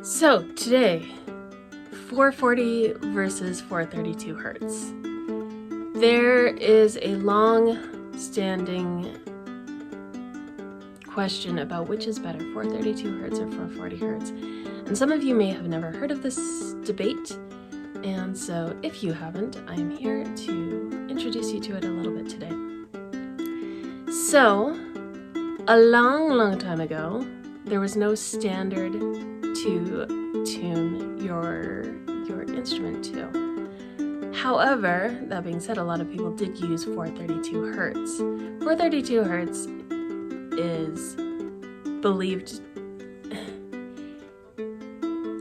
So today, 440 versus 432 hertz. There is a long-standing question about which is better, 432 hertz or 440 hertz. And some of you may have never heard of this debate. And so if you haven't, I am here to introduce you to it a little bit today. So, a long time ago, there was no standard to tune your instrument to. However, that being said, a lot of people did use 432 hertz. 432 hertz is believed,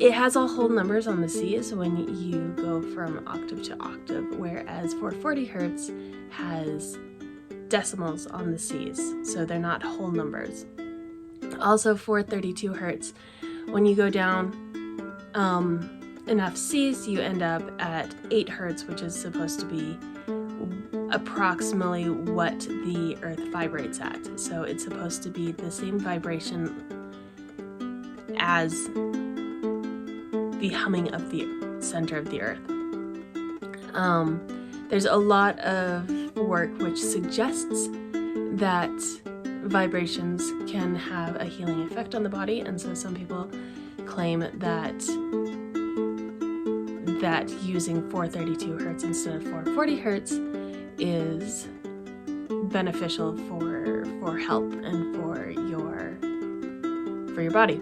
it has all whole numbers on the C's when you go from octave to octave, whereas 440 hertz has decimals on the C's, so they're not whole numbers. Also, 432 hertz, when you go down enough C's, you end up at 8 hertz, which is supposed to be approximately what the Earth vibrates at. So it's supposed to be the same vibration as the humming of the center of the Earth. There's a lot of work which suggests that vibrations can have a healing effect on the body, and so some people claim that using 432 hertz instead of 440 hertz is beneficial for health and for your body.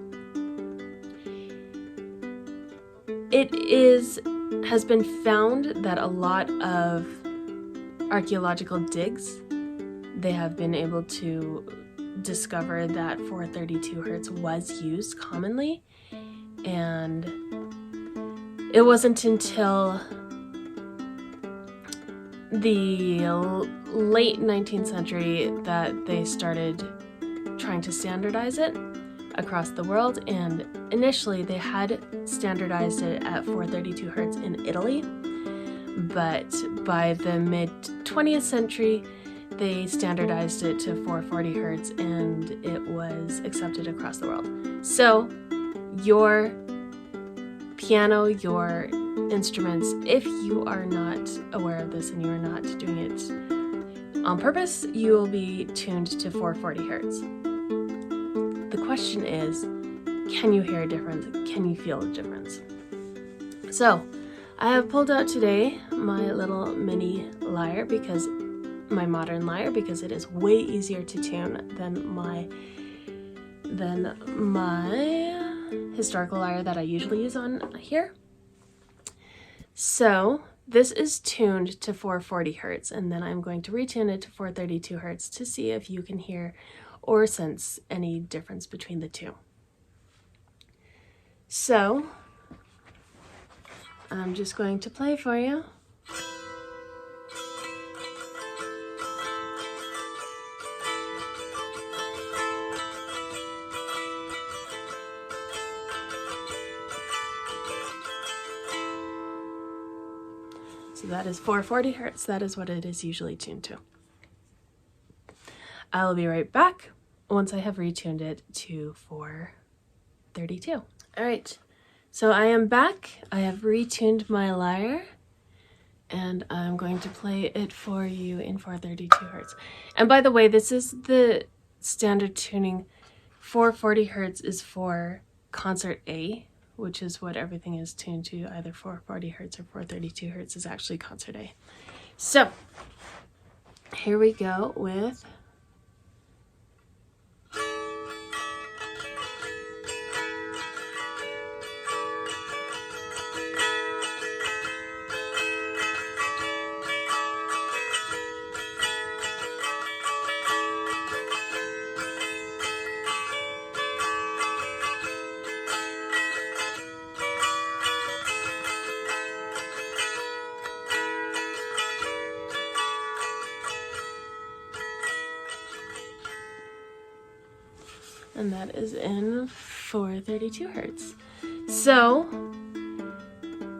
It has been found that a lot of archaeological digs, they have been able to discover that 432 hertz was used commonly, and it wasn't until the late 19th century that they started trying to standardize it across the world, and initially they had standardized it at 432 hertz in Italy, but by the mid 20th century they standardized it to 440 hertz and it was accepted across the world. So your piano, your instruments, if you are not aware of this and you are not doing it on purpose, you will be tuned to 440 hertz. The question is, can you hear a difference? Can you feel a difference? So I have pulled out today my little mini lyre, my modern lyre, because it is way easier to tune than my historical lyre that I usually use on here. So this is tuned to 440 hertz, and then I'm going to retune it to 432 hertz to see if you can hear or sense any difference between the two. So I'm just going to play for you. So that is 440 hertz. That is what it is usually tuned to. I'll be right back once I have retuned it to 432. All right, so I am back. I have retuned my lyre, and I'm going to play it for you in 432 hertz. And by the way, this is the standard tuning. 440 hertz is for concert A, which is what everything is tuned to. Either 440 hertz or 432 hertz is actually concert A. So here we go with and that is in 432 hertz. So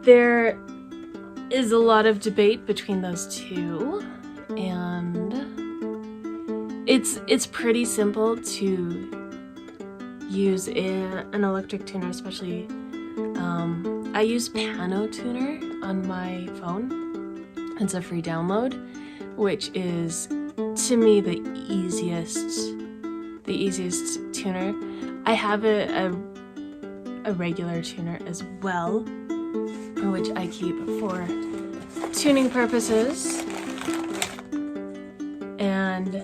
there is a lot of debate between those two, and it's pretty simple to use an electric tuner, especially I use Piano Tuner on my phone. It's a free download, which is, to me, the easiest tuner. I have a regular tuner as well, which I keep for tuning purposes, and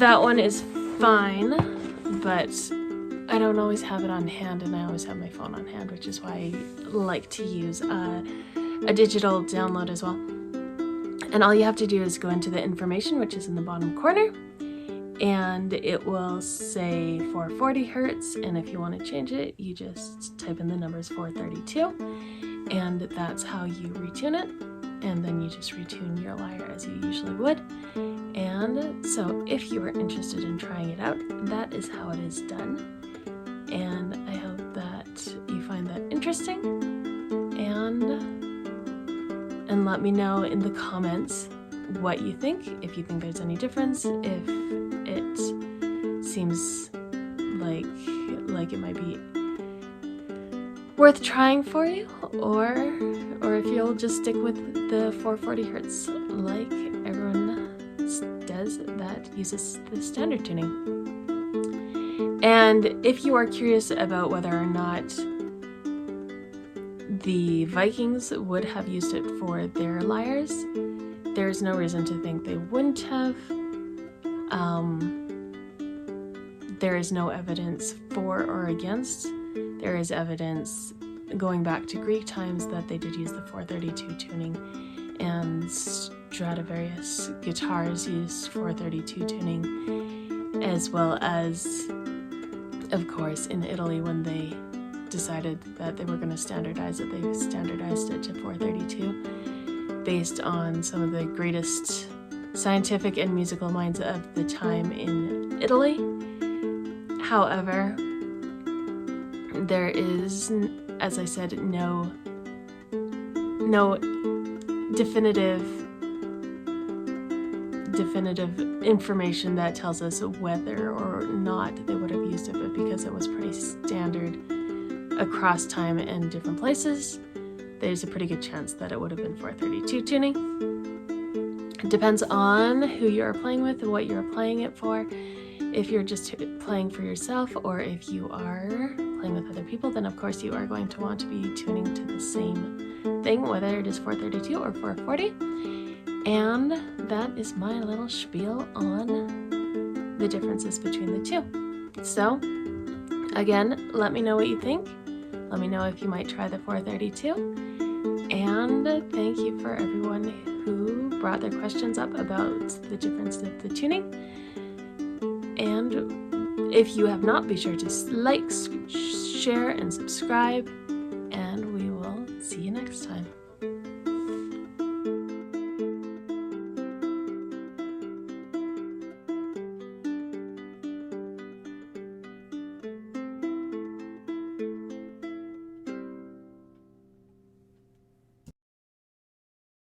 that one is fine, but I don't always have it on hand, and I always have my phone on hand, which is why I like to use a digital download as well. And all you have to do is go into the information, which is in the bottom corner, and it will say 440 hertz, and if you want to change it, you just type in the numbers 432, and that's how you retune it, and then you just retune your lyre as you usually would. And so if you are interested in trying it out, that is how it is done. And I hope that you find that interesting, and let me know in the comments what you think, if you think there's any difference, if it seems like it might be worth trying for you, or if you'll just stick with the 440 hertz like everyone does that uses the standard tuning. And if you are curious about whether or not the Vikings would have used it for their lyres, there's no reason to think they wouldn't have. There is no evidence for or against. There is evidence going back to Greek times that they did use the 432 tuning, and Stradivarius guitars used 432 tuning, as well as, of course, in Italy when they decided that they were going to standardize it, they standardized it to 432 based on some of the greatest scientific and musical minds of the time in Italy. However, there is, as I said, no definitive information that tells us whether or not they would have used it, but because it was pretty standard across time and different places, there's a pretty good chance that it would have been 432 tuning. It depends on who you're playing with and what you're playing it for. If you're just playing for yourself, or if you are playing with other people, then of course you are going to want to be tuning to the same thing, whether it is 432 or 440. And that is my little spiel on the differences between the two. So again, let me know what you think. Let me know if you might try the 432. And thank you for everyone who brought their questions up about the difference of the tuning. And if you have not, be sure to like, share, and subscribe. And we will see you next time.